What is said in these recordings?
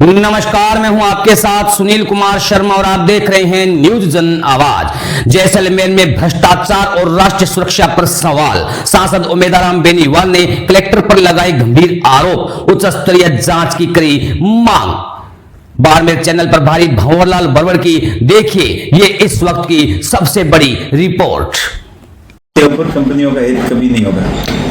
नमस्कार, मैं हूं आपके साथ सुनील कुमार शर्मा और आप देख रहे हैं न्यूज जन आवाज। जैसलमेर में भ्रष्टाचार और राष्ट्रीय सुरक्षा पर सवाल। सांसद उमेदाराम बेनीवाल ने कलेक्टर पर लगाए गंभीर आरोप, उच्च स्तरीय जांच की करी मांग। बाड़मेर चैनल पर भारी भंवरलाल बरवड़ की देखिए ये इस वक्त की सबसे बड़ी रिपोर्ट। के ऊपर कंपनियों का हित कभी नहीं होगा।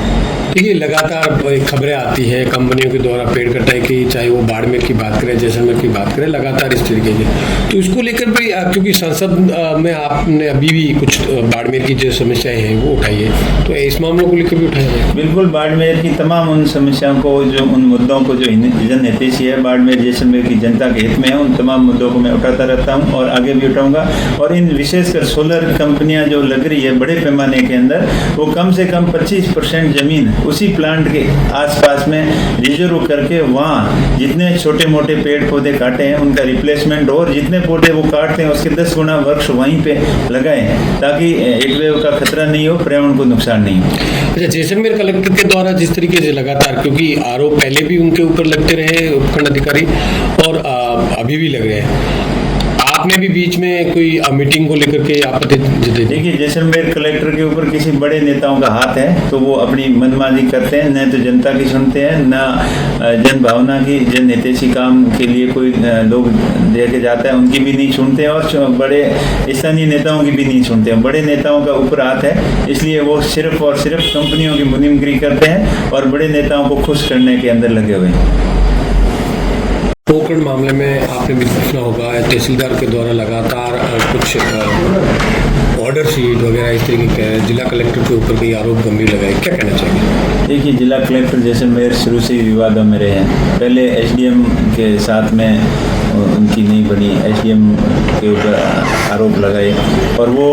देखिए, लगातार खबरें आती हैं कंपनियों के द्वारा पेड़ कटाई की, चाहे वो बाड़मेर की बात करें, जैसलमेर की बात करें, लगातार इस तरीके की। तो इसको लेकर भी क्योंकि संसद में आपने अभी भी कुछ बाड़मेर की जो समस्याएं हैं वो उठाई है, तो इस मामलों को लेकर भी उठाया जाए। बिल्कुल, बाड़मेर की तमाम उन समस्याओं को, जो उन मुद्दों को जो जन हितैषी है, बाड़मेर जैसलमेर की जनता के हित में है, उन तमाम मुद्दों को मैं उठाता रहता हूँ और आगे भी उठाऊंगा। और इन विशेषकर सोलर कंपनियां जो लग रही है बड़े पैमाने के अंदर, वो कम से कम 25% जमीन उसी प्लांट के आसपास में रिजर्व करके वहाँ जितने छोटे मोटे पेड़ पौधे काटे हैं उनका रिप्लेसमेंट, और जितने पौधे वो काटते हैं उसके 10 गुना वृक्ष वहीं पे लगाएं, ताकि हीटवेव का खतरा नहीं हो, पर्यावरण को नुकसान नहीं हो। अच्छा, जैसलमेर कलेक्टर के द्वारा जिस तरीके से लगातार, क्योंकि आरोप पहले भी उनके ऊपर लगते रहे उपखंड अधिकारी और अभी भी लग रहे हैं, आपने भी बीच में कोई मीटिंग को लेकर के आपत्ति जताई? देखिए, जैसलमेर कलेक्टर के ऊपर किसी बड़े नेताओं का हाथ है तो वो अपनी मनमानी करते हैं, न तो जनता की सुनते हैं, न जन भावना की, जन हितैषी काम के लिए कोई लोग लेके जाता है उनकी भी नहीं सुनते, और बड़े स्थानीय नेताओं की भी नहीं सुनते हैं। बड़े नेताओं का ऊपर हाथ है, इसलिए वो सिर्फ और सिर्फ कंपनियों की मुनीमगिरी करते हैं और बड़े नेताओं को खुश करने के अंदर लगे हुए हैं। पोखरण मामले में आपने भी देखना होगा, तहसीलदार के द्वारा लगातार कुछ ऑर्डर शीट वगैरह इस तरीके के जिला कलेक्टर के ऊपर भी आरोप गंभीर लगाए, क्या कहना चाहिए? देखिए, जिला कलेक्टर जैसलमेर शुरू से ही विवादों में रहे हैं। पहले एसडीएम के साथ में उनकी नहीं बनी, एसडीएम के ऊपर आरोप लगाए और वो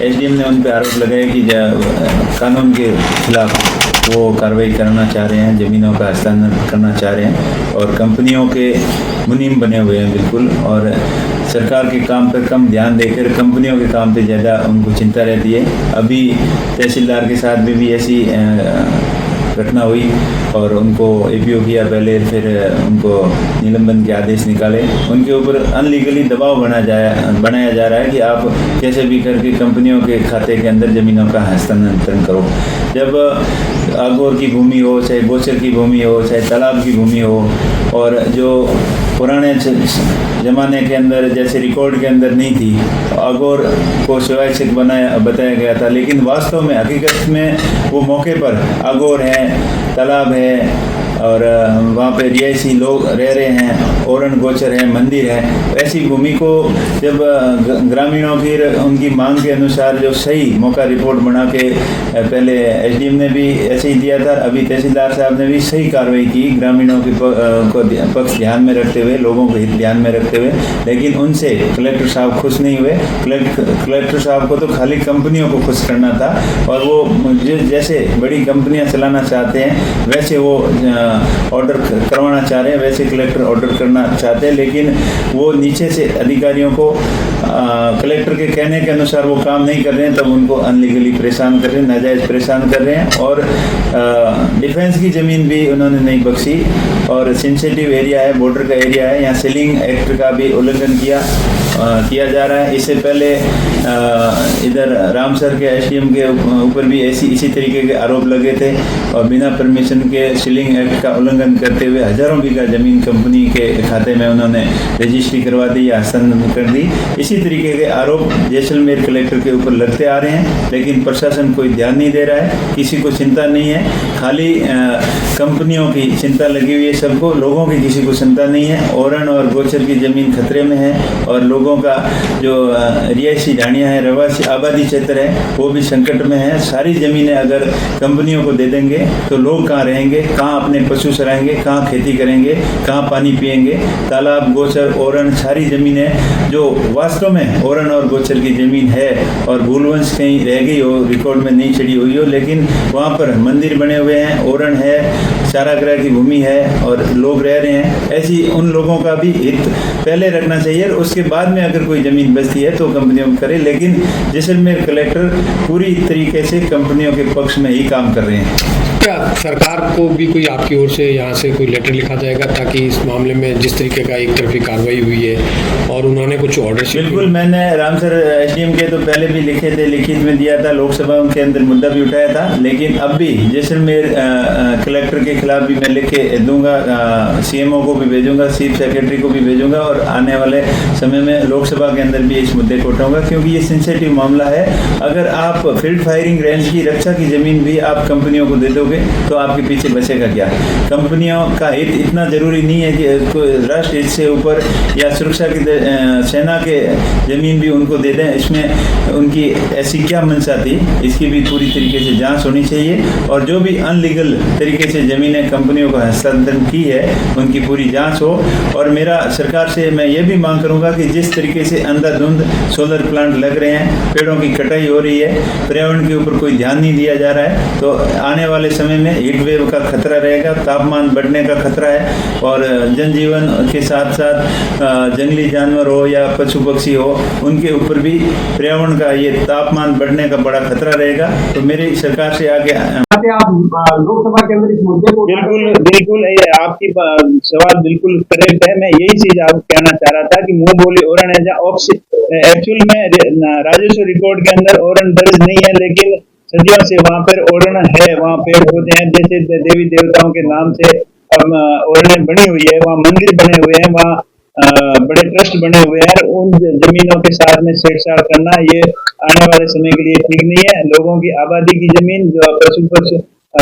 एसडीएम ने उन पर आरोप लगाए कि कानून के खिलाफ वो कार्रवाई करना चाह रहे हैं, ज़मीनों का हस्तांतरण करना चाह रहे हैं और कंपनियों के मुनीम बने हुए हैं बिल्कुल, और सरकार के काम पर कम ध्यान देकर कंपनियों के काम पे ज़्यादा उनको चिंता रहती है। अभी तहसीलदार के साथ भी ऐसी घटना हुई और उनको एपीओ किया पहले, फिर उनको निलंबन के आदेश निकाले। उनके ऊपर अनलीगली दबाव बनाया जा रहा है कि आप कैसे भी करके कंपनियों के खाते के अंदर ज़मीनों का हस्तांतरण करो। जब आगोर की भूमि हो, चाहे गोचर की भूमि हो, चाहे तालाब की भूमि हो, और जो पुराने ज़माने के अंदर जैसे रिकॉर्ड के अंदर नहीं थी, आगोर को शिवायक्षक बताया गया था, लेकिन वास्तव में हकीकत में वो मौके पर आगोर है, तालाब है और वहाँ पे रिहायशी लोग रह रहे हैं, ओरण गोचर है, मंदिर है। ऐसी भूमि को जब ग्रामीणों की उनकी मांग के अनुसार जो सही मौका रिपोर्ट बना के, पहले एसडीएम ने भी ऐसे ही दिया था, अभी तहसीलदार साहब ने भी सही कार्रवाई की ग्रामीणों के पक्ष ध्यान में रखते हुए, लोगों को हित ध्यान में रखते हुए, लेकिन उनसे कलेक्टर साहब खुश नहीं हुए। कलेक्टर साहब को तो खाली कंपनियों को खुश करना था और वो जैसे बड़ी कंपनियां चलाना चाहते हैं वैसे वो ऑर्डर करवाना चाह रहे हैं, वैसे कलेक्टर ऑर्डर करना चाहते हैं, लेकिन वो नीचे से अधिकारियों को कलेक्टर के कहने के अनुसार वो काम नहीं कर रहे हैं, तब उनको अनलीगली परेशान कर रहे हैं, नाजायज़ परेशान कर रहे हैं। और डिफेंस की ज़मीन भी उन्होंने नहीं बख्शी और सेंसिटिव एरिया है, बॉर्डर का एरिया है, यहाँ सीलिंग एक्ट का भी उल्लंघन किया जा रहा है। इससे पहले इधर रामसर के एसडीएम के ऊपर भी इसी तरीके के आरोप लगे थे और बिना परमिशन के सीलिंग एक्ट का उल्लंघन करते हुए हजारों बीघा जमीन कंपनी के खाते में उन्होंने रजिस्ट्री करवा दी या हस्तांतरण कर दी। इसी तरीके के आरोप जैसलमेर कलेक्टर के ऊपर लगते आ रहे हैं, लेकिन प्रशासन कोई ध्यान नहीं दे रहा है, किसी को चिंता नहीं है, खाली कंपनियों की चिंता लगी हुई है सबको, लोगों की किसी को चिंता नहीं है। ओरण और गोचर की जमीन खतरे में है और लोगों का जो रिहायशी ढाणियाँ हैं, रवासी आबादी क्षेत्र है, वो भी संकट में है। सारी ज़मीनें अगर कंपनियों को दे देंगे तो लोग कहाँ रहेंगे, कहाँ अपने पशु चराएंगे, कहाँ खेती करेंगे, कहाँ पानी पिएंगे। तालाब, गोचर, ओरण, सारी ज़मीनें जो वास्तव में ओरण और गोचर की ज़मीन है और भूलवंश कहीं रह गई हो, रिकॉर्ड में नहीं चढ़ी हुई हो, लेकिन वहाँ पर मंदिर बने हुए हैं, ओरण है, चारागाह की भूमि है और लोग रह रहे हैं, ऐसी उन लोगों का भी हित पहले रखना चाहिए और उसके बाद में अगर कोई जमीन बचती है तो कंपनियों में करे। लेकिन जैसलमेर कलेक्टर पूरी तरीके से कंपनियों के पक्ष में ही काम कर रहे हैं। क्या सरकार को भी कोई आपकी ओर से यहाँ से कोई लेटर लिखा जाएगा ताकि इस मामले में जिस तरीके का एक तरफी कार्रवाई हुई है और उन्होंने कुछ ऑर्डर? बिल्कुल, मैंने रामसर एसडीएम के तो पहले भी लिखे थे, लिखित में दिया था, लोकसभा के अंदर मुद्दा भी उठाया था, लेकिन अब भी जैसलमेर कलेक्टर के खिलाफ भी मैं लिख के दूंगा, सीएमओ को भी भेजूंगा, चीफ सेक्रेटरी को भी भेजूंगा और आने वाले समय में लोकसभा के अंदर भी इस मुद्दे को उठाऊंगा, क्योंकि ये सेंसिटिव मामला है। अगर आप फील्ड फायरिंग रेंज की रक्षा की जमीन भी आप कंपनियों को दे दोगे तो आपके पीछे बचेगा क्या? कंपनियों का हित इतना जरूरी नहीं है कि राष्ट्र हित से ऊपर या सुरक्षा की सेना के जमीन भी उनको दे दें, इसमें उनकी ऐसी क्या मंशा थी, इसकी भी पूरी तरीके से जांच होनी चाहिए और जो भी अनलीगल तरीके से जमीनें कंपनियों को हस्तांतरण की है उनकी पूरी जांच हो। और मेरा सरकार से मैं ये भी मांग करूंगा कि जिस तरीके से अंधाधुंध सोलर प्लांट लग रहे हैं, पेड़ों की कटाई हो रही है, पर्यावरण के ऊपर कोई ध्यान नहीं दिया जा रहा है, तो आने वाले समय में हीट वेव का खतरा रहेगा, तापमान बढ़ने का खतरा है और जनजीवन के साथ साथ जंगली जानवर हो या पशु पक्षी हो, उनके ऊपर भी पर्यावरण का ये तापमान बढ़ने का बड़ा खतरा रहेगा। तो मेरी सरकार से आगे आप लोकसभा के अंदर इस मुद्दे को बिल्कुल आपकी सवाल बिल्कुल करेक्ट है। मैं यही चीज आपको कहना चाह रहा था कि मुंह बोली ओरण है, जहाँ एक्चुअल में राजस्व रिकॉर्ड के अंदर ओरण दर्ज नहीं है, लेकिन सदियों से वहाँ पर ओरण है, वहाँ पेड़ पौधे हैं, जैसे देवी देवताओं के नाम से ओरणें बनी हुई है, वहाँ मंदिर बने हुए हैं, वहाँ बड़े ट्रस्ट बने हुए हैं। उन जमीनों के साथ में छेड़छाड़ करना ये आने वाले समय के लिए ठीक नहीं है। लोगों की आबादी की जमीन, जो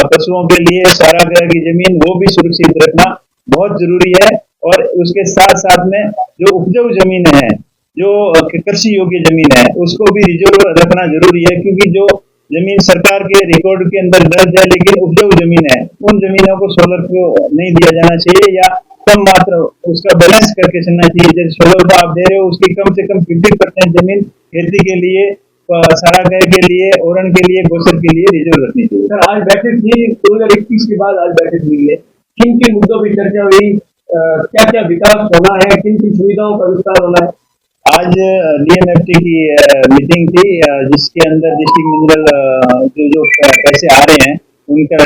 पशुओं के लिए चारागाह की जमीन, वो भी सुरक्षित रखना बहुत जरूरी है। और उसके साथ साथ में जो उपजाऊ जमीन है, जो कृषि योग्य जमीन है, उसको भी रिजर्व रखना जरूरी है, क्योंकि जो जमीन सरकार के रिकॉर्ड के अंदर दर्ज है लेकिन उपजाऊ जमीन है, उन जमीनों को सोलर को नहीं दिया जाना चाहिए या कम मात्रा उसका बैलेंस करके चलना चाहिए। जैसे सोलर को आप दे रहे हो, उसकी कम से कम 50% जमीन खेती के लिए, चारागाह के लिए, ओरण के लिए, गोचर के लिए रिजर्व रखनी चाहिए। सर, आज बैठक थी 2021 के बाद आज बैठक हुई है, किन किन मुद्दों पर चर्चा हुई, क्या क्या विकास होना है, किन किन सुविधाओं का विस्तार होना है? आज डीएमएफटी की मीटिंग थी, जिसके अंदर डिस्ट्रिक्ट मिनरल जो पैसे आ रहे हैं उनका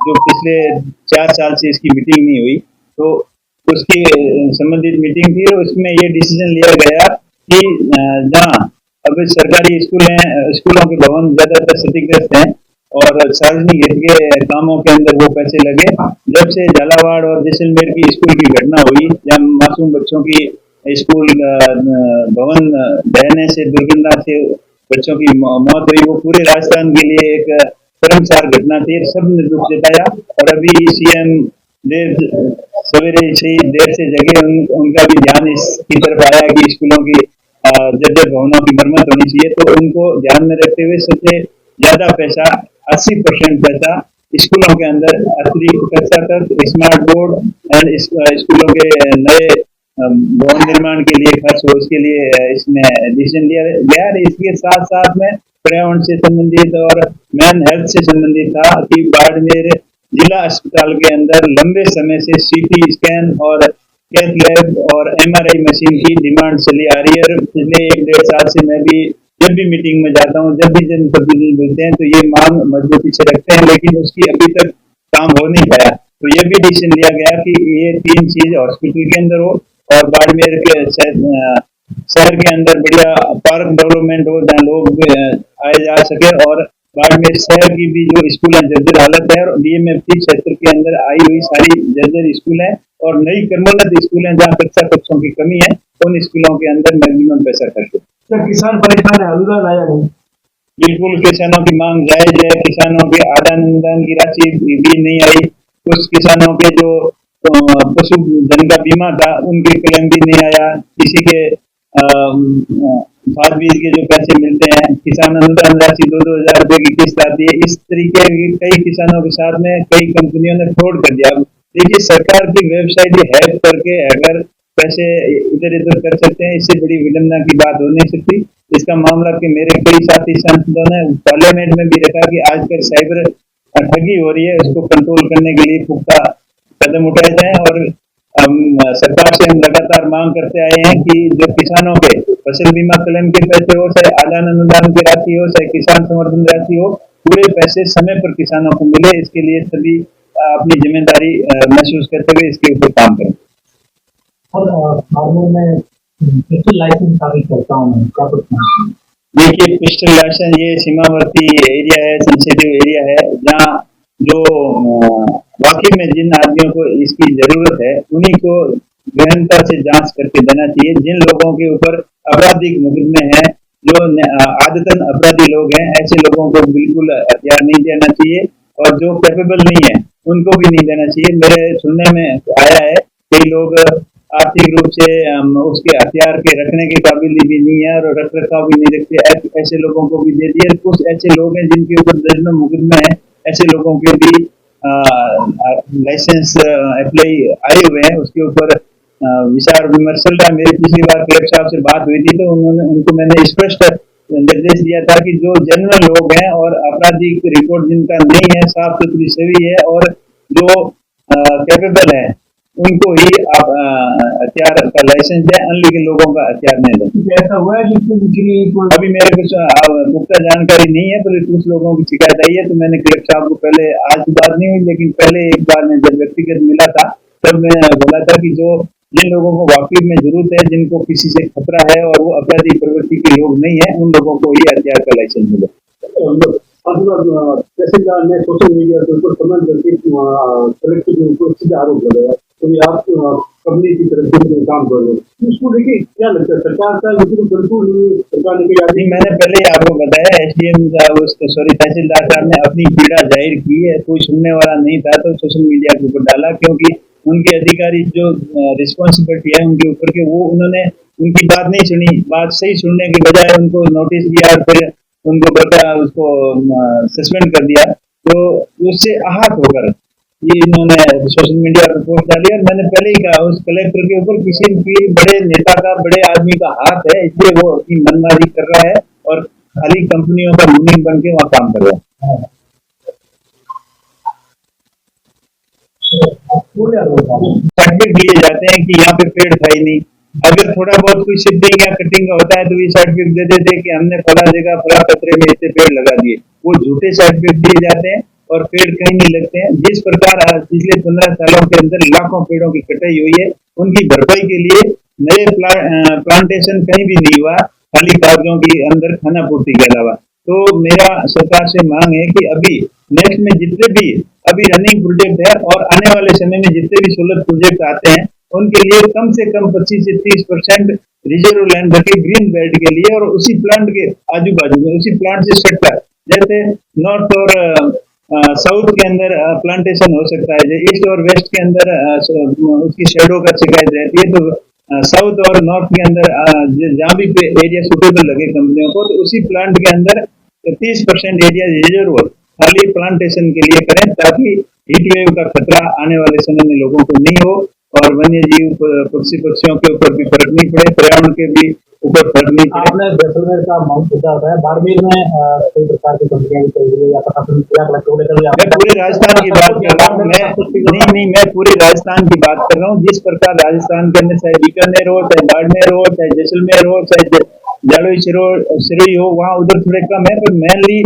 जो पिछले 4 साल से इसकी मीटिंग नहीं हुई, तो उसकी संबंधित मीटिंग थी। उसमें ये डिसीजन लिया गया कि जहाँ अब सरकारी स्कूल हैं, स्कूलों के भवन ज्यादातर क्षतिग्रस्त हैं और सार्वजनिक हित के कामों के अंदर वो पैसे लगे। जब से झालावाड़ और जैसलमेर की स्कूल की घटना हुई, जहाँ मासूम बच्चों की स्कूल भवन ढहने से, दुर्घटना से बच्चों की मौत हुई, वो पूरे राजस्थान के लिए एक शर्मसार घटना थी। सबने दुख जताया और अभी सीएम सवेरे से देर से जगे, उनका भी ध्यान इसकी तरफ आया कि स्कूलों की जर्जर भवनों की मरम्मत होनी चाहिए। तो उनको ध्यान में रखते हुए सबसे ज्यादा पैसा 80% पैसा स्कूलों के अंदर अतिरिक्त कक्षा तक स्मार्ट बोर्ड एंड स्कूलों के नए भवन निर्माण के लिए खर्च हो, उसके लिए इसमें डिसीजन लिया गया। इसके साथ साथ में पर्यावरण से संबंधित और मैन हेल्थ से संबंधित था कि बाड़मेर जिला अस्पताल के अंदर लंबे समय से सीटी स्कैन और कैथ लैब और एमआरआई मशीन की डिमांड चली आ रही है। और पिछले 1-1.5 साल से मैं भी जब भी मीटिंग में जाता हूँ, जब भी जनप्रतिनिधि मिलते हैं, तो ये मांग मजबूती से रखते हैं, लेकिन उसकी अभी तक काम हो नहीं पाया। तो ये भी डिसीजन लिया गया कि ये 3 चीज हॉस्पिटल के अंदर हो और बाड़मेर के शहर के अंदर बढ़िया पार्क डेवलपमेंट हो, जहाँ लोग आए जा सके। और बाड़मेर शहर की भी जो स्कूल है जर्जर हालत है, और डीएमएफटी क्षेत्र के अंदर आई हुई सारी जर्जर स्कूल है और नई क्रमोन्नत स्कूल है जहाँ कक्षा कक्षों की कमी है, उन स्कूलों के अंदर मैक्सिमम पैसा खर्च हो। किसान परेशान है, अनुदान आया नहीं? बिल्कुल, किसानों की मांग जायज है। किसानों के आदान अनुदान की राशि भी नहीं आई। कुछ किसानों के जो पशु धन का बीमा था उनके क्लेम भी नहीं आया। किसी के खाद बीज के जो पैसे मिलते हैं, किसान अनुदान राशि 2-2 हजार रुपए की किस्त आती है। इस तरीके की कई किसानों के साथ में कई कंपनियों ने फ्रॉड कर दिया। देखिए, सरकार की वेबसाइट हैक करके अगर पैसे इधर उधर कर सकते हैं, इससे बड़ी विडंबना की बात हो नहीं सकती। इसका मामला कि मेरे कई साथी सांसदों ने पार्लियामेंट में भी रखा कि आजकल साइबर ठगी हो रही है उसको कंट्रोल करने के लिए पुख्ता कदम उठाए जाएं। और सरकार से हम लगातार मांग करते आए हैं कि जो किसानों के फसल बीमा क्लेम के पैसे हो, चाहे आदान अनुदान की राशि हो, चाहे किसान समर्थन राशि हो, पूरे पैसे समय पर किसानों को मिले। इसके लिए सभी अपनी जिम्मेदारी महसूस करते हुए इसके ऊपर काम करें। और फार्मर में पिस्टल लाइसेंस का भी करता हूँ, क्या कुछ देखिए, पिस्टल लाइसेंस ये सीमावर्ती एरिया है, सेंसिटिव एरिया है, जहाँ जो वाकई में जिन आदमियों को इसकी जरूरत है उन्हीं को गहनता से जांच करके देना चाहिए। जिन लोगों के ऊपर आपराधिक मुकदमे हैं, जो आदतन अपराधी लोग हैं, ऐसे लोगों को बिल्कुल हथियार नहीं देना चाहिए और जो कैपेबल नहीं है उनको भी नहीं देना चाहिए। मेरे सुनने में आया है कई लोग आर्थिक रूप से उसके हथियार के रखने के काबिल भी नहीं है और रख रखाव भी नहीं रखते, ऐसे लोगों को भी दे दिए। कुछ ऐसे लोग हैं जिनके ऊपर दर्जनों मुकदमे हैं, ऐसे लोगों के भी लाइसेंस अप्लाई आए हुए हैं, उसके ऊपर विचार विमर्श चल रहा है। मेरी पिछली बार कलेक्टर साहब से बात हुई थी तो उनको मैंने स्पष्ट निर्देश दिया था कि जो जनरल लोग हैं और आपराधिक रिकॉर्ड जिनका नहीं है, साफ सुथरी छवि है और जो कैपेबल है, उनको ही आप हथियार का लाइसेंस दें, अनलीगल लोगों का हथियार नहीं दें। ऐसा हुआ है कि अभी मेरे कुछ पुख्ता जानकारी नहीं है, पर कुछ लोगों की शिकायत आई है तो मैंने कलेक्टर साहब को पहले, आज की बात नहीं हुई लेकिन पहले एक बार में जब व्यक्तिगत मिला था तब मैं बोला था कि जो जिन लोगों को वाकई में जरूरत है, जिनको किसी से खतरा है और वो अपराधी प्रवृत्ति के लोग नहीं है, उन लोगों को ही हथियार का लाइसेंस मिले। तहसीलदार ने सोशल मीडिया के ऊपर कमेंट करके कलेक्टर के ऊपर सीधा आरोप लगाया तो आप कंपनी की तरफ से काम कर रहे हो, उसको देखिए क्या लगता है सरकार का बिल्कुल सरकार लेके जाती। मैंने पहले ही आपको बताया, एसडीएम तहसीलदार साहब ने अपनी पीड़ा जाहिर की है, कोई सुनने वाला नहीं था तो सोशल मीडिया के ऊपर डाला, क्योंकि उनके अधिकारी जो रिस्पॉन्सिबिलिटी है उनके ऊपर के, वो उन्होंने उनकी बात नहीं सुनी, बात सही सुनने के बजाय उनको नोटिस दिया और फिर उनको उसको सस्पेंड कर दिया। तो उससे आहत होकर ये इन्होंने सोशल मीडिया पर पोस्ट डाली। और मैंने पहले ही कहा, उस कलेक्टर के ऊपर किसी भी बड़े नेता का, बड़े आदमी का हाथ है, इसलिए वो अपनी मनमानी कर रहा है और खाली कंपनियों का मुनीम बन के वहाँ काम कर रहा है। सर्टिफिकेट दिए जाते हैं कि यहाँ पे पेड़ था ही नहीं, अगर थोड़ा बहुत कोई शिफ्टिंग या कटिंग का होता है तो ये सर्टिफिकेट दे देते कि हमने फला जगह फला कचरे में इतने पेड़ लगा दिए। वो झूठे सर्टिफिकेट दिए जाते हैं और पेड़ कहीं नहीं लगते हैं। जिस प्रकार पिछले 15 सालों के अंदर लाखों पेड़ों की कटाई हुई है, उनकी भरपाई के लिए नए प्लांटेशन कहीं भी नहीं हुआ, खाली कागजों के अंदर खाना पूर्ति के अलावा। तो मेरा सरकार से मांग है कि अभी नेक्स्ट में जितने भी अभी रनिंग प्रोजेक्ट है और आने वाले समय में जितने भी सोलर प्रोजेक्ट आते हैं, उनके लिए कम से कम 25 से 30% रिजर्व लैंड रखे ग्रीन बेल्ट के लिए, और उसी प्लांट के आजू बाजू में उसी प्लांट से सटकर, जैसे नॉर्थ और साउथ के अंदर प्लांटेशन हो सकता है, जैसे ईस्ट और वेस्ट के अंदर उसकी शेडो का शिकायत रहती है, तो साउथ और नॉर्थ के अंदर जहाँ भी एरिया सुटेबल लगे कंपनियों को, तो उसी प्लांट के अंदर 30% एरिया रिजर्व खाली प्लांटेशन के लिए करें, ताकि हीट वेव का खतरा आने वाले समय में लोगों को नहीं हो और वन्य जीव पक्षियों के ऊपर भी फर्क नहीं पड़े, पर्यावरण के भी ऊपर फर्क नहीं पड़े। आपने जैसलमेर का मांग पूछा है, बाड़मेर में कई प्रकार की कंपनियां या मैं पूरे राजस्थान की बात कर रहा हूँ, मैं पूरे राजस्थान की बात कर रहा हूँ। जिस प्रकार राजस्थान के अंदर चाहे बीकानेर हो, चाहे बाड़मेर हो, चाहे जैसलमेर हो, चाहे जालोई सिरोही हो, वहाँ उधर थोड़े कम है, पर मेनली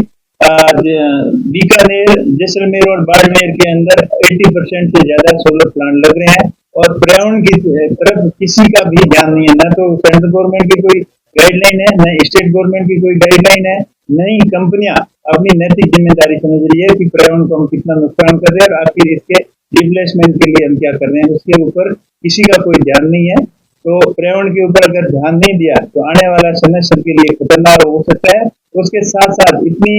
बीकानेर, जैसलमेर और बाड़मेर के अंदर 80% से ज्यादा सोलर प्लांट लग रहे हैं और पर्यावरण की तरफ किसी का भी ध्यान नहीं है। न तो सेंट्रल गवर्नमेंट की कोई गाइडलाइन है, न स्टेट गवर्नमेंट की कोई गाइडलाइन है, न ही कंपनियां अपनी नैतिक जिम्मेदारी समझ रही है कि पर्यावरण को हम कितना नुकसान कर रहे हैं और आखिर इसके रिप्लेसमेंट के लिए हम क्या कर रहे हैं, उसके ऊपर किसी का कोई ध्यान नहीं है। तो पर्यावरण के ऊपर अगर ध्यान नहीं दिया तो आने वाला समय सबके लिए खतरनाक हो सकता है। उसके साथ साथ इतनी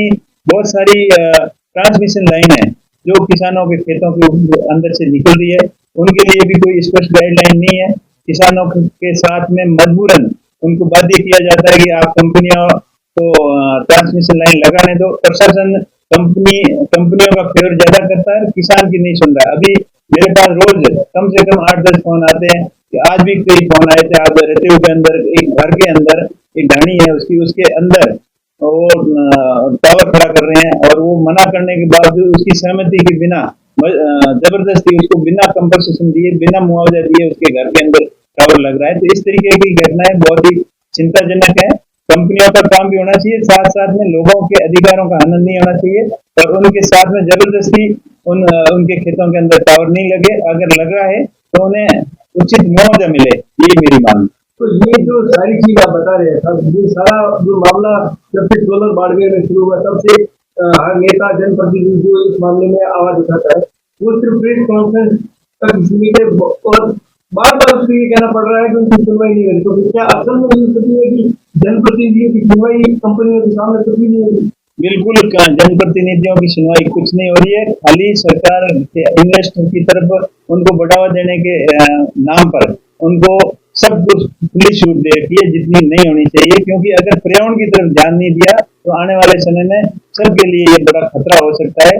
बहुत सारी ट्रांसमिशन लाइन है जो किसानों के खेतों के अंदर से निकल रही है, उनके लिए भी कोई स्पष्ट गाइडलाइन नहीं है। किसानों के साथ में मजबूरन उनको बाध्य किया जाता है कि आप कंपनियों को ट्रांसमिशन लाइन लगाने दो। प्रशासन कंपनियों का फेवर ज्यादा करता है, किसान की नहीं सुन रहा है। अभी मेरे पास रोज कम से कम 8-10 फोन आते हैं कि आज भी कई फोन आए थे। आज रेतीव के अंदर एक घर के अंदर एक ढाणी है, उसके अंदर वो टावर खड़ा कर रहे हैं और वो मना करने के बावजूद उसकी सहमति के बिना जबरदस्ती उसको बिना कंपनसेशन दिए, बिना मुआवजा दिए उसके घर के अंदर टावर लग रहा है। तो इस तरीके की घटनाएं बहुत ही चिंताजनक है। कंपनियों का काम भी होना चाहिए, साथ साथ में लोगों के अधिकारों का हनन नहीं होना चाहिए और उनके साथ में जबरदस्ती उनके खेतों के अंदर टावर नहीं लगे। अगर लग रहा है तो उन्हें उचित मुआवजा मिले, ये मेरी मांग। तो ये जो सारी चीज आप बता रहे हैं साहब, ये सारा जो मामला जब से सोलर बाड़मेर में शुरू हुआ तब से हर नेता जनप्रतिनिधि जो इस मामले में आवाज उठाता है वो सिर्फ प्रेस कॉन्फ्रेंस तक सीमित है और बार बार उसको ये कहना पड़ रहा है कि उनकी सुनवाई नहीं हो रही। तो क्या असल में ये स्थिति है कि जनप्रतिनिधियों की सुनवाई कंपनियों के सामने कुछ भी नहीं हो रही? बिल्कुल, जनप्रतिनिधियों की सुनवाई कुछ नहीं हो रही है। खाली सरकार के इन्वेस्टर की तरफ उनको बढ़ावा देने के नाम पर उनको सब कुछ खुली छूट दे रखी है जितनी नहीं होनी चाहिए, क्योंकि अगर पर्यावरण की तरफ ध्यान नहीं दिया तो आने वाले समय में सबके लिए ये बड़ा खतरा हो सकता है।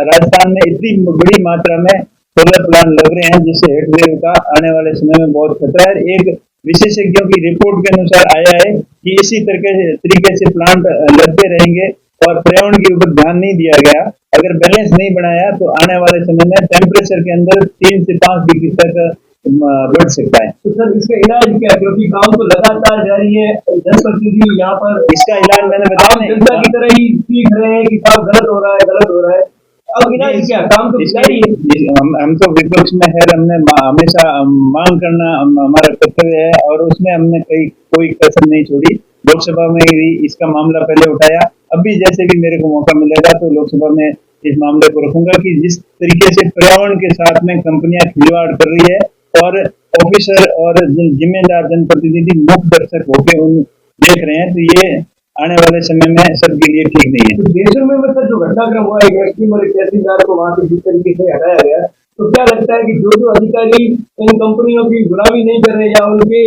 राजस्थान में इतनी बड़ी मात्रा में सोलर प्लांट लग रहे हैं जिससे हेट वेव का आने वाले समय में बहुत खतरा है। एक विशेषज्ञों की रिपोर्ट के अनुसार आया है कि इसी तरीके से प्लांट लगते रहेंगे और पर्यावरण के ऊपर ध्यान नहीं दिया गया, अगर बैलेंस नहीं बनाया तो आने वाले समय में टेम्परेचर के अंदर 3 से 5 डिग्री तक बढ़ सकता है। तो सर इसका इलाज क्या? क्योंकि काम तो लगातार जारी है, जनप्रतिनिधि यहाँ पर इसका इलाज मैंने बताया आम जनता की तरह ही सीख रहे हैं कि साहब गलत हो रहा है, गलत हो रहा है। अब इलाज क्या? काम तो जारी है। हम तो विपक्ष में है, हमने हमेशा मांग करना हमारा कर्तव्य है और उसमें हमने कोई कसर नहीं छोड़ी। लोकसभा में भी इसका मामला पहले उठाया, अभी जैसे भी मेरे को मौका मिलेगा तो लोकसभा में इस मामले को रखूंगा कि जिस तरीके से पर्यावरण के साथ में कंपनियां खिलवाड़ कर रही है और ऑफिसर और जिम्मेदार जनप्रतिनिधि मुख्य दर्शक होकर उन देख रहे हैं, तो ये आने वाले समय में सबके लिए ठीक नहीं है। तो देशों में मतलब जो घटनाक्रम हुआ है एक्सट्रीम और तहसीलदार को वहां से जिस तरीके से हटाया गया, तो क्या लगता है कि जो अधिकारी इन कंपनियों की गुलामी नहीं कर रहे या उनके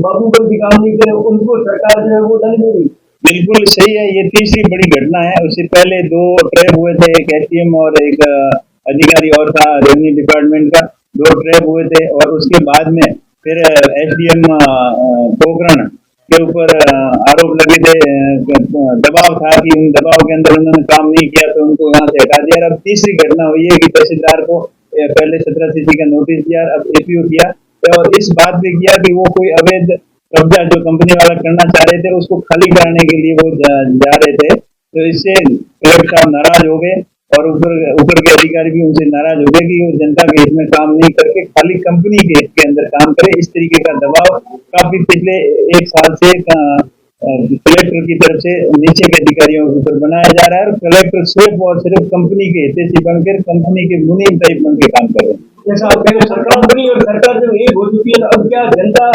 बाबू पर भी काम नहीं कर रहे उनको सरकार जो है वो दंड देगी? बिल्कुल सही है, ये तीसरी बड़ी घटना है। उससे पहले 2 ट्रैप हुए थे, एक एसडीएम और एक अधिकारी और था रेवेन्यू डिपार्टमेंट का, 2 ट्रैप हुए थे और उसके बाद में फिर एसडीएम पोखरण के ऊपर आरोप लगे थे, दबाव था कि उन दबाव के अंदर उन्होंने काम नहीं किया तो उनको यहाँ से हटा दिया। अब तीसरी घटना हुई है कि तहसीलदार को पहले 17 सीसी का नोटिस दिया, अब एपीओ किया और इस बात पे किया कि वो कोई अवैध कब्जा जो कंपनी वाला करना चाह रहे थे उसको खाली कराने के लिए वो जा रहे थे। तो इससे कलेक्टर साहब नाराज हो गए और ऊपर के अधिकारी भी उनसे नाराज हो गए कि वो जनता के हित में काम नहीं करके खाली कंपनी के हित के अंदर काम करे। इस तरीके का दबाव काफी पिछले 1 साल से कलेक्टर की तरफ से नीचे के अधिकारियों के ऊपर बनाया जा रहा है और कलेक्टर सिर्फ और सिर्फ कंपनी के हितैषी बनकर कंपनी के मुनीम टाइप बन के काम कर रहे हैं। जैसा आप कह रहे सरकार बनी और सरकार जब एक हो चुकी है, अब क्या जनता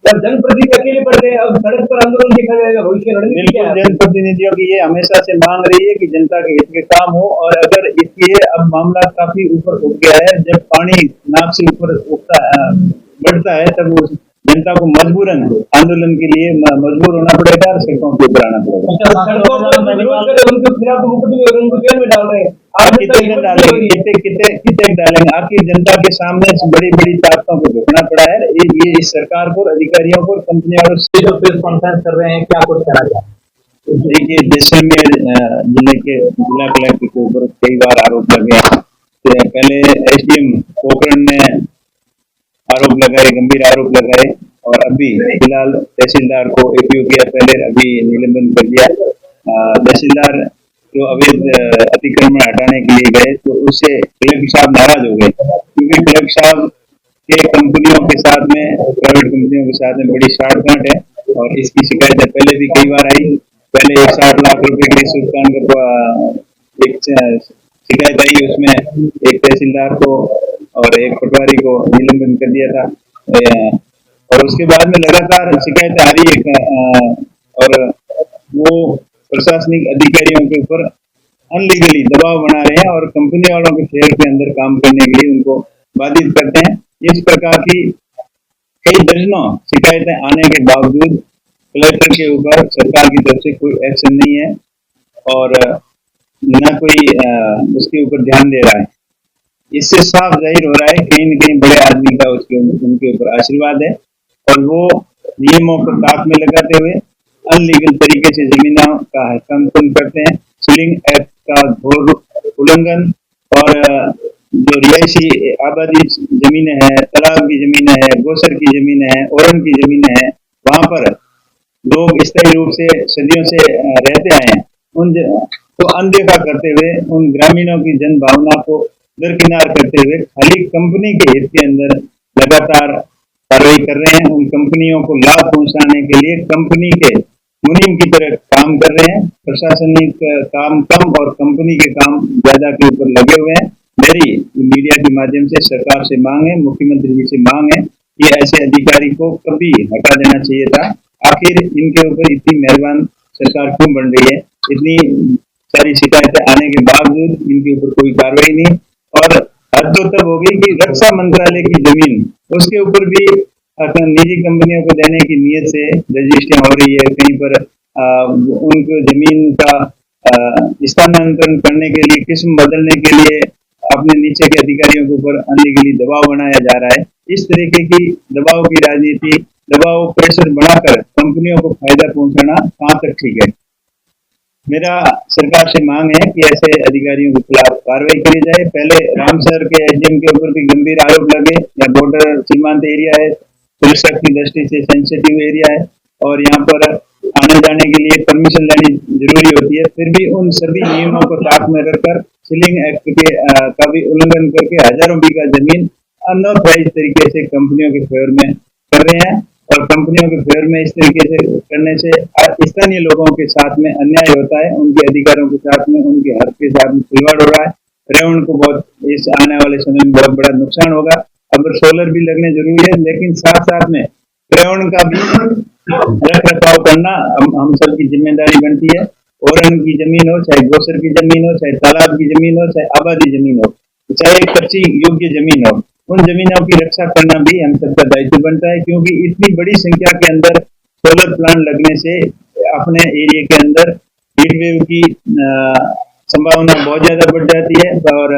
और जनप्रतिनिधि अकेले पड़ गए, अब सड़क पर आंदोलन देखा जाएगा भविष्य रणनीति क्या है? जनप्रतिनिधियों की ये हमेशा से मांग रही है कि जनता के हित के काम हो और अगर इसलिए अब मामला काफी ऊपर उठ गया है, जब पानी नाक से ऊपर उठता बढ़ता है तब उस जनता को मजबूरन आंदोलन के लिए मजबूर होना पड़ेगा और सड़कों के ऊपर आना पड़ेगा। सड़कों पर विरोध कर उनके खिलाफ मुकदमे और उनको जेल में डाल रहे हैं। कितने डालेंगे? आखिर जनता के सामने बड़ी बड़ी ताकतों को झुकना पड़ा है। ये इस सरकार को, अधिकारियों को, कंपनी वालों से जो प्रेस कॉन्फ्रेंस कर रहे हैं, क्या कुछ कहना चाहिए? देखिए, जैसलमेर जिले के जिला कलेक्टर के ऊपर कई बार आरोप लगे हैं। पहले एसडीएम पोखरण ने आरोप लगाए, गंभीर आरोप लगाए और अभी फिलहाल तहसीलदार को एपीओ किया, पहले अभी निलंबन कर दिया। तहसीलदार जो अवैध अतिक्रमण हटाने के लिए गए तो उससे कलेक्टर साहब नाराज हो गए, क्योंकि कलेक्टर साहब के कंपनियों के साथ में, प्राइवेट कंपनियों के साथ में बड़ी साठगांठ है और इसकी शिकायतें पहले भी कई बार आई। पहले 60 लाख रुपए के रिश्वत का एक शिकायत आई, उसमें एक तहसीलदार को और एक पटवारी को निलंबन कर दिया था और उसके बाद में लगातार शिकायतें आ रही है और वो प्रशासनिक अधिकारियों के ऊपर अनलीगली दबाव बना रहे हैं और कंपनी वालों के शेयर के अंदर काम करने के लिए उनको बाधित करते हैं। इस प्रकार की कई दर्जनों शिकायतें आने के बावजूद कलेक्टर के ऊपर सरकार की तरफ से कोई एक्शन नहीं है और न कोई उसके ऊपर ध्यान दे रहा है। इससे साफ जाहिर हो रहा है कहीं न कहीं बड़े आदमी का उनके ऊपर आशीर्वाद है और वो नियमों को ताक में लगाते हुए अनलीगल तरीके से जमीनों का हस्तांतरण करते हैं, सीलिंग एक्ट का घोर उल्लंघन और जो रिहायशी आबादी जमीनें हैं, तालाब की जमीनें हैं, गोसर की जमीनें हैं, ओरन की जमीनें हैं, वहां पर लोग स्थायी रूप से सदियों से रहते आए हैं, उन को अनदेखा करते हुए उन ग्रामीणों की जन भावना को दरकिनार करते हुए खाली कंपनी के हित के अंदर लगातार कार्रवाई कर रहे हैं। उन कंपनियों को लाभ पहुंचाने के लिए कंपनी के मुनीम की तरह काम कर रहे हैं। प्रशासनिक काम कम और कंपनी के काम ज्यादा के ऊपर लगे हुए हैं। मेरी मीडिया के माध्यम से सरकार से मांग है, मुख्यमंत्री जी से मांग है कि ऐसे अधिकारी को कभी हटा देना चाहिए था। आखिर इनके ऊपर इतनी मेहरबान सरकार क्यों बन रही है? इतनी सारी शिकायतें आने के बावजूद इनके ऊपर कोई कार्रवाई नहीं। और हद तो तब हो गई कि रक्षा मंत्रालय की जमीन उसके ऊपर भी निजी कंपनियों को देने की नीयत से रजिस्ट्रियां हो रही है। कहीं पर उनको जमीन का स्थानांतरण करने के लिए, किस्म बदलने के लिए अपने नीचे के अधिकारियों के ऊपर अनलीगली दबाव बनाया जा रहा है। इस तरीके की दबाव की राजनीति, दबाव प्रेशर बढ़ाकर कंपनियों को फायदा पहुंचाना कहाँ तक ठीक है? मेरा सरकार से मांग है कि ऐसे अधिकारियों के खिलाफ कार्रवाई करी जाए। पहले रामसर के एसडीएम के ऊपर भी गंभीर आरोप लगे। या बॉर्डर सीमांत एरिया है, सुरक्षा की दृष्टि से सेंसिटिव एरिया है और यहाँ पर आने जाने के लिए परमिशन लेनी जरूरी होती है। फिर भी उन सभी नियमों को ताक में रखकर सीलिंग एक्ट के का भी उल्लंघन करके हजारों बीघा जमीन अनऑथराइज तरीके से कंपनियों के फेवर में कर रहे हैं। और कंपनियों के फेवर में इस तरीके से करने से स्थानीय लोगों के साथ में अन्याय होता है, उनके अधिकारों के साथ में, उनके हक के साथ में खिलवाड़ हो रहा है। पर्यावरण को बहुत इस आने वाले समय में बहुत बड़ा नुकसान होगा। अब सोलर भी लगने जरूरी है, लेकिन साथ साथ में पर्यावरण का भी रख रखाव करना हम सबकी जिम्मेदारी बनती है। ओरन की जमीन हो, चाहे गोसर की जमीन हो, चाहे तालाब की जमीन हो, चाहे आबादी जमीन हो, चाहे कच्ची योग्य जमीन हो, उन जमीनों की रक्षा करना भी हम सबका दायित्व बनता है। क्योंकि इतनी बड़ी संख्या के अंदर सोलर प्लांट लगने से अपने एरिया के अंदर हीट वेव की संभावना बहुत ज्यादा बढ़ जाती है और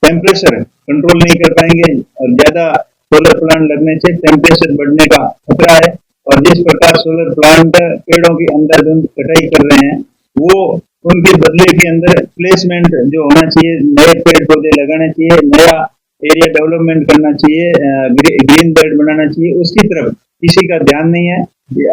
टेम्परेचर कंट्रोल नहीं कर पाएंगे और ज्यादा सोलर प्लांट लगने से टेम्परेचर बढ़ने का खतरा है। और जिस प्रकार सोलर प्लांट पेड़ों की अंधाधुंध कटाई कर रहे हैं, वो उनके बदले के अंदर प्लेसमेंट जो होना चाहिए, नए पेड़ पौधे लगाने चाहिए, नया एरिया डेवलपमेंट करना चाहिए, ग्रीन बेल्ट बनाना चाहिए, उसकी तरफ किसी का ध्यान नहीं है।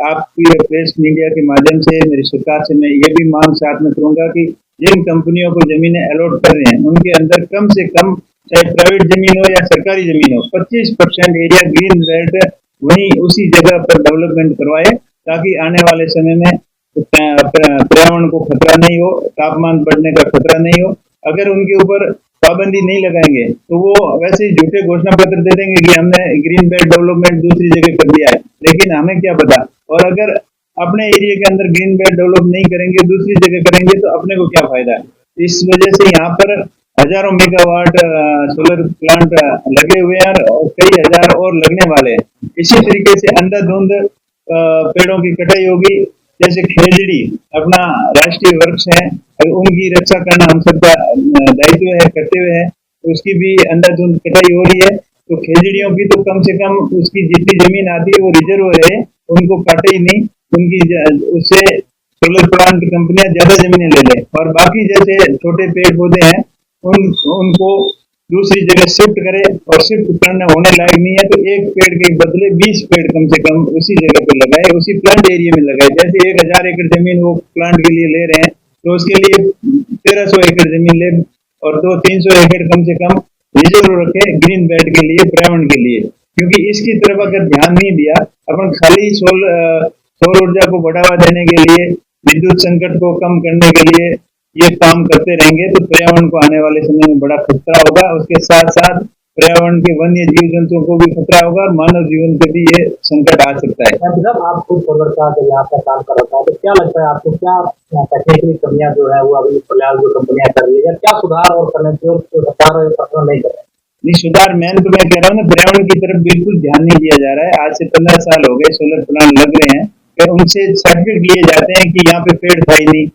आपकी प्रेस मीडिया के माध्यम से मेरी सरकार से मैं ये भी मांग साथ में करूंगा कि जिन कंपनियों को जमीनें अलॉट कर रहे हैं, उनके अंदर कम से कम, चाहे प्राइवेट जमीन हो या सरकारी जमीन हो, 25% एरिया ग्रीन बेल्ट वहीं उसी जगह पर डेवलपमेंट करवाए, ताकि आने वाले समय में पर्यावरण को खतरा नहीं हो, तापमान बढ़ने का खतरा नहीं हो। अगर उनके ऊपर पाबंदी नहीं लगाएंगे तो वो वैसे ही झूठे घोषणा पत्र दे देंगे कि हमने ग्रीन बेल्ट डेवलपमेंट दूसरी जगह कर दिया है, लेकिन हमें क्या पता। और अगर अपने एरिया के अंदर ग्रीन बेल्ट डेवलप नहीं करेंगे, दूसरी जगह करेंगे, तो अपने को क्या फायदा है? इस वजह से यहाँ पर हजारों मेगावाट सोलर प्लांट लगे हुए हैं और कई हजार और लगने वाले हैं। इसी तरीके से अंधाधुंध पेड़ों की कटाई होगी। जैसे खेजड़ी अपना राष्ट्रीय वृक्ष है, उनकी रक्षा करना हम सबका दायित्व है, कर्तव्य है, तो उसकी भी अंधाधुंध कटाई हो रही है। तो खेजड़ियों की तो कम से कम उसकी जितनी जमीन आती है वो रिजर्व रहे, उनको काटे ही नहीं, उनकी उससे सोलर प्लांट कंपनियां ज्यादा जमीनें ले लें और बाकी जैसे छोटे पेड़ पौधे हैं उनको दूसरी जगह शिफ्ट करे। और शिफ्ट करने होने लायक नहीं है तो एक पेड़ के बदले 20 पेड़ कम से कम उसी जगह पे लगाए, उसी प्लांट एरिया में लगाए। जैसे 1000 एकड़ जमीन वो प्लांट के लिए ले रहे हैं, तो उसके लिए 1300 एकड़ जमीन ले और 300 एकड़ कम से कम रिजर्व रखे ग्रीन बेल्ट के लिए, पर्यावरण के लिए। क्योंकि इसकी तरफ अगर ध्यान नहीं दिया, अपन खाली सौर ऊर्जा को बढ़ावा देने के लिए, विद्युत संकट को कम करने के लिए ये काम करते रहेंगे, तो पर्यावरण को आने वाले समय में बड़ा खतरा होगा। उसके साथ साथ पर्यावरण के वन्य जीव जंतुओं को भी खतरा होगा और मानव जीवन पे भी ये संकट आ सकता है। जब आप खुद सोलर का जब यहाँ पे काम कर रहा था, तो क्या लगता है आपको, क्या टेक्निकली कमियां जो है वो अभी फिलहाल जो कंपनियां कर रही है, क्या सुधार और करने की सरकार नहीं कर रही है? ये सुधार मैं कह रहा हूँ ना, पर्यावरण की तरफ बिल्कुल ध्यान नहीं दिया जा रहा है। आज से 15 साल हो गए सोलर प्लांट लग रहे हैं, फिर उनसे सर्टिफिकेट लिए जाते हैं कि यहाँ पे पेड़ था ही नहीं,